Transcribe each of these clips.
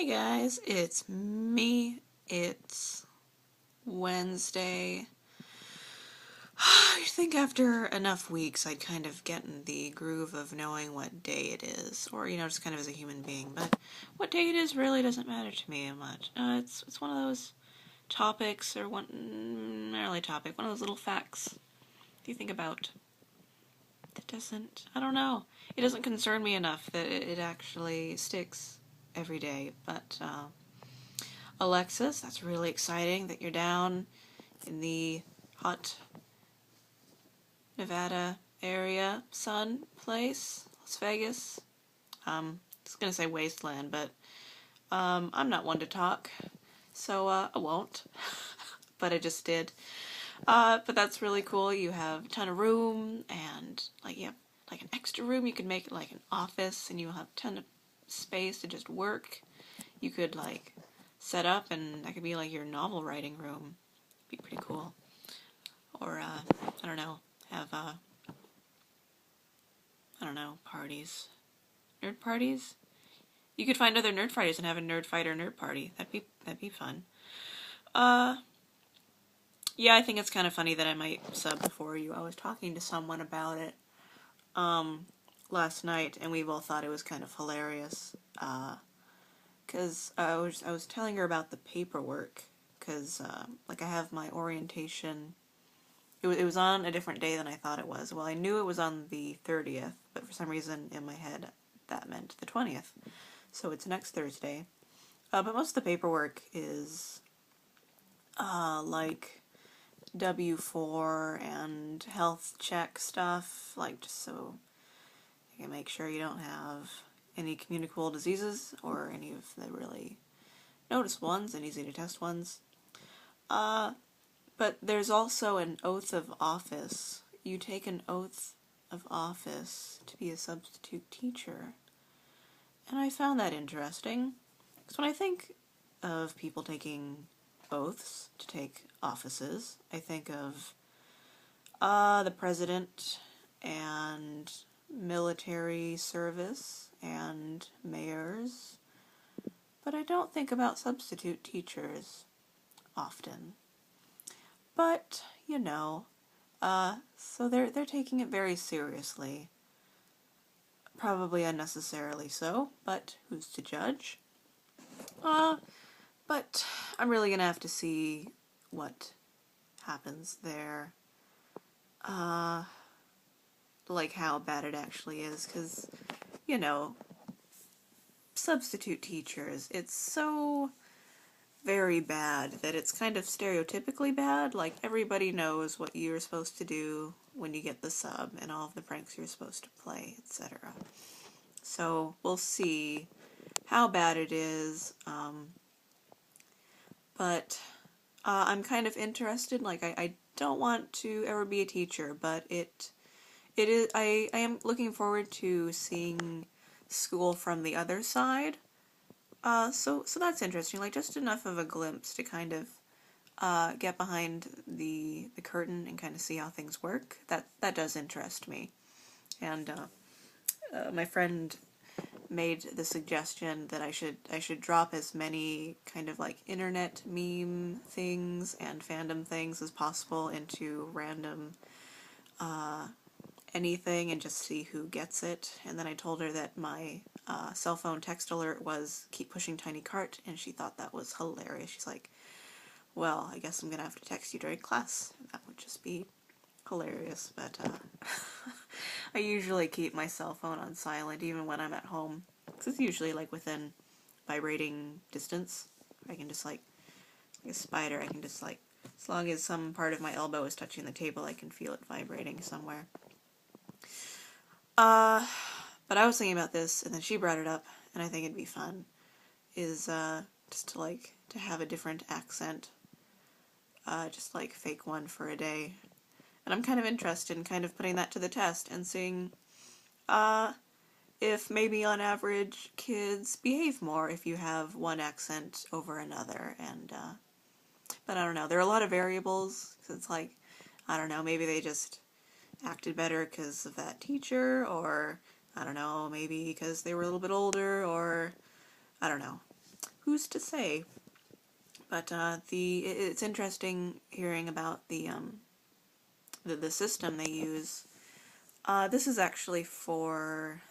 Hey guys, it's me. It's Wednesday. I think after enough weeks I'd kind of get in the groove of knowing what day it is, or just kind of as a human being, but what day it is really doesn't matter to me much. It's one of those topics, or not really topic, one of those little facts you think about that doesn't, I don't know, it doesn't concern me enough that it actually sticks every day, but Alexis, that's really exciting that you're down in the hot Nevada area, sun place, Las Vegas. I was gonna say wasteland, but I'm not one to talk, so I won't. But I just did. But that's really cool. You have a ton of room, and you have like an extra room. You could make it like an office, and you'll have a ton of space to just work. You could set up, and that could be like your novel writing room. Be pretty cool. Or I don't know, have I don't know, parties, nerd parties. You could find other nerd parties and have a nerd fighter nerd party. That'd be fun. Yeah, I think it's kind of funny that I might sub for you. I was talking to someone about it last night, and we both thought it was kind of hilarious. Because I was telling her about the paperwork, because I have my orientation. It was on a different day than I thought it was. Well, I knew it was on the 30th, but for some reason in my head that meant the 20th. So it's next Thursday. But most of the paperwork is like W-4 and health check stuff, just so you can make sure you don't have any communicable diseases or any of the really noticeable ones and easy to test ones. But there's also an oath of office. You take an oath of office to be a substitute teacher. And I found that interesting. Because when I think of people taking oaths to take offices, I think of the president and military service and mayors, but I don't think about substitute teachers often. But, so they're taking it very seriously. Probably unnecessarily so, but who's to judge? But I'm really gonna have to see what happens there. How bad it actually is, because, substitute teachers, it's so very bad that it's kind of stereotypically bad. Everybody knows what you're supposed to do when you get the sub and all of the pranks you're supposed to play, etc. So we'll see how bad it is. But I'm kind of interested. I don't want to ever be a teacher, but it is. I am looking forward to seeing school from the other side. So that's interesting. Just enough of a glimpse to kind of get behind the curtain and kind of see how things work. That does interest me. And my friend made the suggestion that I should drop as many kind of internet meme things and fandom things as possible into random anything and just see who gets it. And then I told her that my cell phone text alert was keep pushing tiny cart, and she thought that was hilarious. She's like, well, I guess I'm gonna have to text you during class. That would just be hilarious. But I usually keep my cell phone on silent even when I'm at home, because it's usually within vibrating distance. I can just like a spider, I can just as long as some part of my elbow is touching the table, I can feel it vibrating somewhere. But I was thinking about this, and then she brought it up, and I think it'd be fun, is just to have a different accent, just fake one for a day. And I'm kind of interested in kind of putting that to the test and seeing if maybe on average kids behave more if you have one accent over another. And but I don't know, there are a lot of variables, because it's I don't know, maybe they just acted better because of that teacher, or I don't know, maybe because they were a little bit older, or I don't know. who's to say? But it's interesting hearing about the system they use. This is actually for,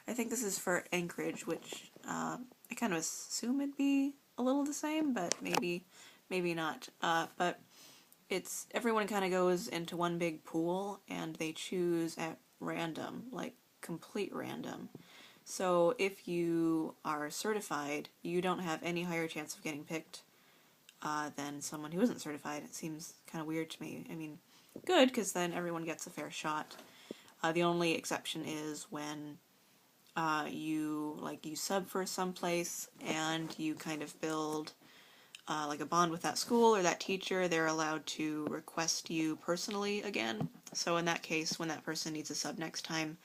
I think this is for Anchorage, which I kind of assume it'd be a little the same, but maybe not. But it's, everyone kind of goes into one big pool and they choose at random, like complete random. So if you are certified, you don't have any higher chance of getting picked than someone who isn't certified. It seems kind of weird to me. I mean, good, because then everyone gets a fair shot. The only exception is when you sub for someplace and you kind of build like a bond with that school or that teacher. They're allowed to request you personally again. So in that case, when that person needs a sub next time,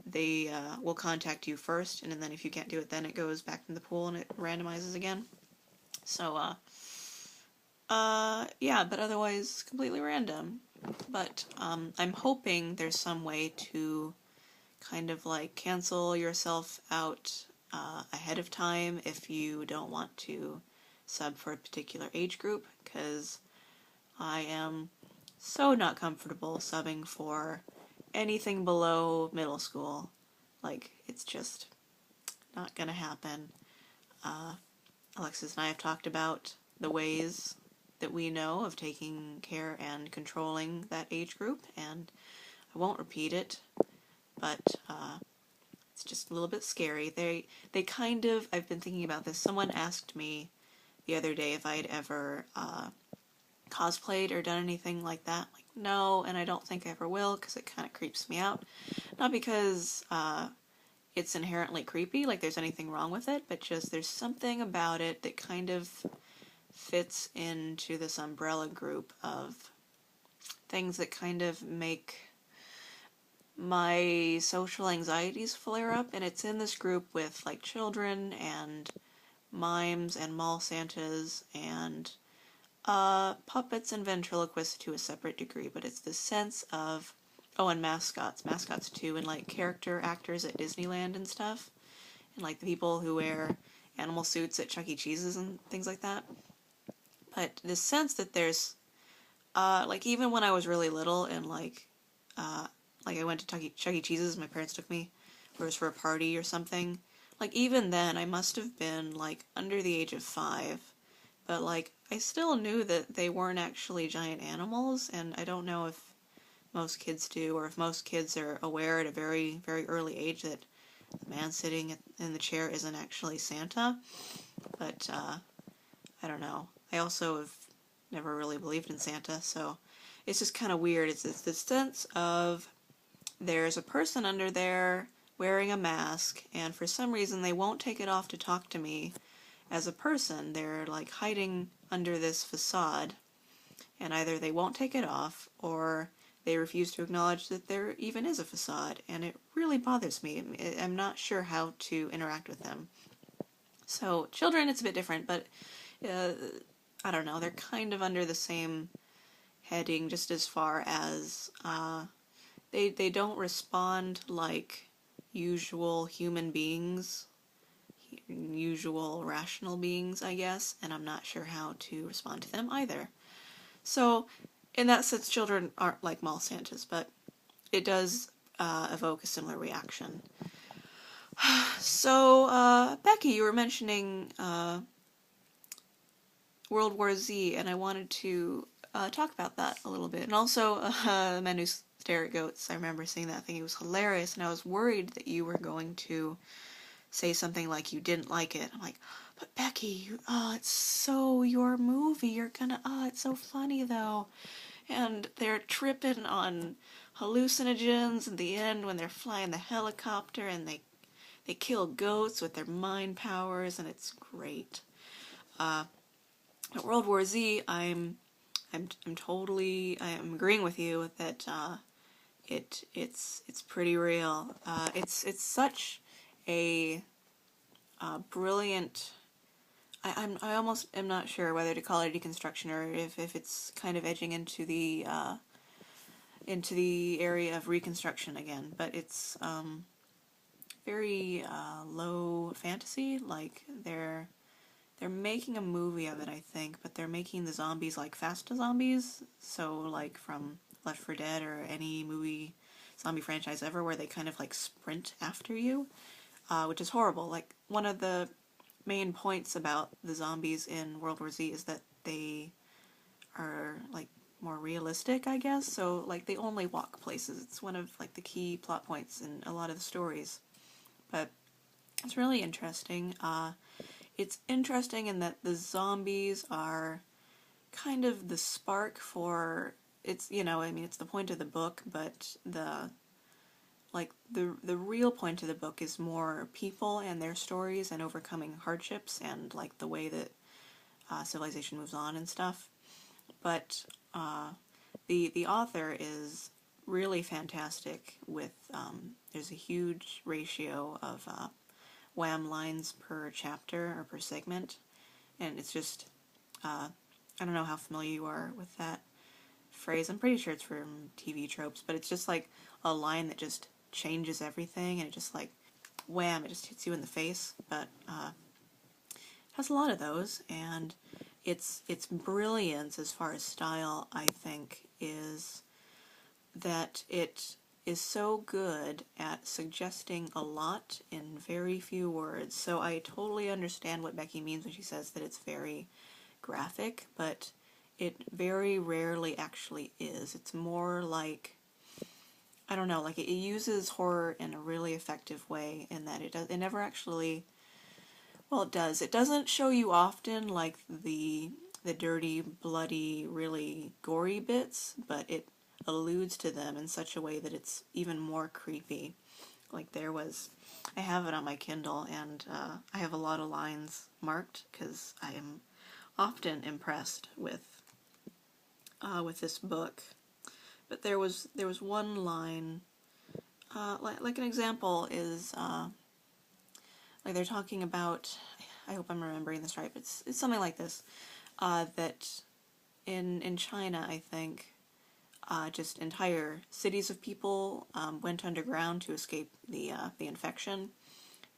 they will contact you first, and then if you can't do it, then it goes back in the pool and it randomizes again. So yeah, but otherwise completely random. But I'm hoping there's some way to kind of like cancel yourself out ahead of time if you don't want to sub for a particular age group, because I am so not comfortable subbing for anything below middle school. Like, it's just not gonna happen. Alexis and I have talked about the ways that we know of taking care and controlling that age group, and I won't repeat it, but it's just a little bit scary. They kind of, I've been thinking about this. Someone asked me the other day if I'd ever cosplayed or done anything like that. Like, no, and I don't think I ever will, because it kind of creeps me out. Not because it's inherently creepy, like there's anything wrong with it, but just there's something about it that kind of fits into this umbrella group of things that kind of make my social anxieties flare up, and it's in this group with like children and mimes and mall Santas and puppets and ventriloquists to a separate degree, but it's the sense of, oh, and mascots too, and like character actors at Disneyland and stuff, and like the people who wear animal suits at Chuck E. Cheese's and things like that. But this sense that there's like, even when I was really little and like I went to Chuck E. Cheese's, my parents took me, or it was for a party or something. Like, even then, I must have been like under the age of 5, but like I still knew that they weren't actually giant animals, and I don't know if most kids do, or if most kids are aware at a very, very early age that the man sitting in the chair isn't actually Santa. But I don't know. I also have never really believed in Santa, so it's just kind of weird. It's this sense of there's a person under there wearing a mask, and for some reason they won't take it off to talk to me as a person. They're like hiding under this facade, and either they won't take it off, or they refuse to acknowledge that there even is a facade, and it really bothers me. I'm not sure how to interact with them. So children, it's a bit different, but I don't know, they're kind of under the same heading, just as far as they don't respond like usual human beings, usual rational beings, I guess, and I'm not sure how to respond to them either. So, in that sense, children aren't like mall Santas, but it does evoke a similar reaction. So, Becky, you were mentioning World War Z, and I wanted to talk about that a little bit. And also, Men Who Stare at Goats. I remember seeing that thing. It was hilarious, and I was worried that you were going to say something like you didn't like it. I'm like, but Becky, it's so your movie. You're gonna, it's so funny though. And they're tripping on hallucinogens in the end when they're flying the helicopter, and they kill goats with their mind powers, and it's great. At World War Z, I'm totally, I am agreeing with you that it's pretty real. It's such a brilliant. I almost am not sure whether to call it deconstruction or if it's kind of edging into the area of reconstruction again. But it's very low fantasy. Like, they're they're making a movie of it, I think, but they're making the zombies like fast zombies, so like from Left 4 Dead or any movie zombie franchise ever where they kind of like sprint after you, which is horrible. Like, one of the main points about the zombies in World War Z is that they are like more realistic, I guess, so like they only walk places. It's one of like the key plot points in a lot of the stories. But it's really interesting. It's interesting in that the zombies are kind of the spark for, it's, you know, I mean, it's the point of the book, but the real point of the book is more people and their stories and overcoming hardships and like the way that civilization moves on and stuff. But the author is really fantastic with, there's a huge ratio of wham lines per chapter or per segment, and it's just, I don't know how familiar you are with that phrase. I'm pretty sure it's from TV tropes, but it's just like a line that just changes everything, and it just like, wham, it just hits you in the face. But it has a lot of those, and its brilliance as far as style, I think, is that it is so good at suggesting a lot in very few words. So I totally understand what Becky means when she says that it's very graphic, but it very rarely actually is. It's more like, I don't know, like it uses horror in a really effective way in that it never actually, well, it does. It doesn't show you often like the dirty, bloody, really gory bits, but it alludes to them in such a way that it's even more creepy. Like I have it on my Kindle, and I have a lot of lines marked because I am often impressed with this book. But there was one line, like an example is, like they're talking about, I hope I'm remembering this right, but it's something like this, that in China, I think, just entire cities of people went underground to escape the infection,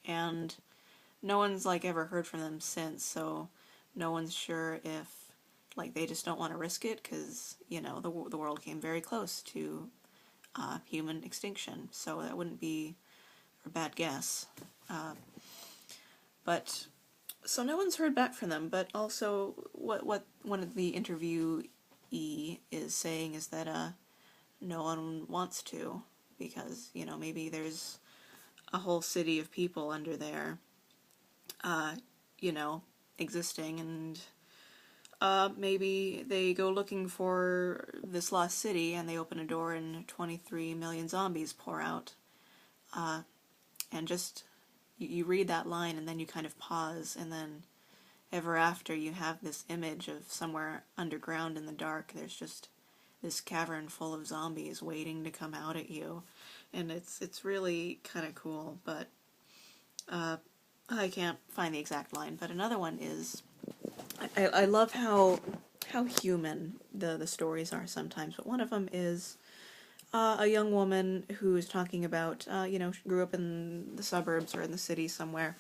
and no one's like ever heard from them since. So no one's sure if like they just don't want to risk it because, you know, the world came very close to human extinction. So that wouldn't be a bad guess. But so no one's heard back from them. But also what one of the interviewee is saying is that no one wants to, because, you know, maybe there's a whole city of people under there, you know, existing, and maybe they go looking for this lost city and they open a door and 23 million zombies pour out. And just, you read that line and then you kind of pause, and then ever after you have this image of somewhere underground in the dark, there's just this cavern full of zombies waiting to come out at you. And it's really kind of cool, but I can't find the exact line. But another one is, I love how human the stories are sometimes, but one of them is a young woman who is talking about, you know, she grew up in the suburbs or in the city somewhere,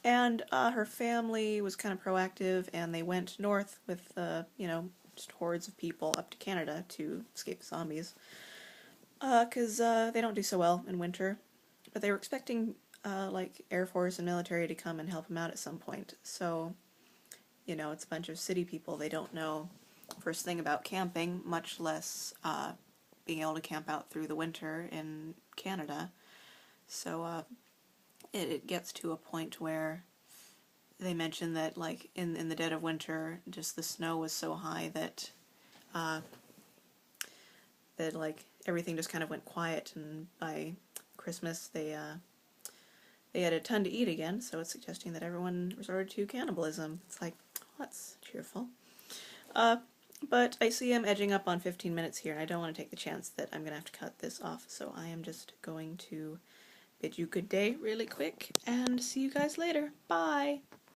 and her family was kind of proactive, and they went north with, you know, just hordes of people up to Canada to escape zombies, because they don't do so well in winter, but they were expecting, like, Air Force and military to come and help them out at some point. So, you know, it's a bunch of city people. They don't know first thing about camping, much less being able to camp out through the winter in Canada. So it gets to a point where they mention that, like, in the dead of winter, just the snow was so high that that like everything just kind of went quiet, and by Christmas they had a ton to eat again. So it's suggesting that everyone resorted to cannibalism. It's like, well, that's cheerful. But I see I'm edging up on 15 minutes here, and I don't want to take the chance that I'm going to have to cut this off, so I am just going to bid you good day really quick, and see you guys later. Bye!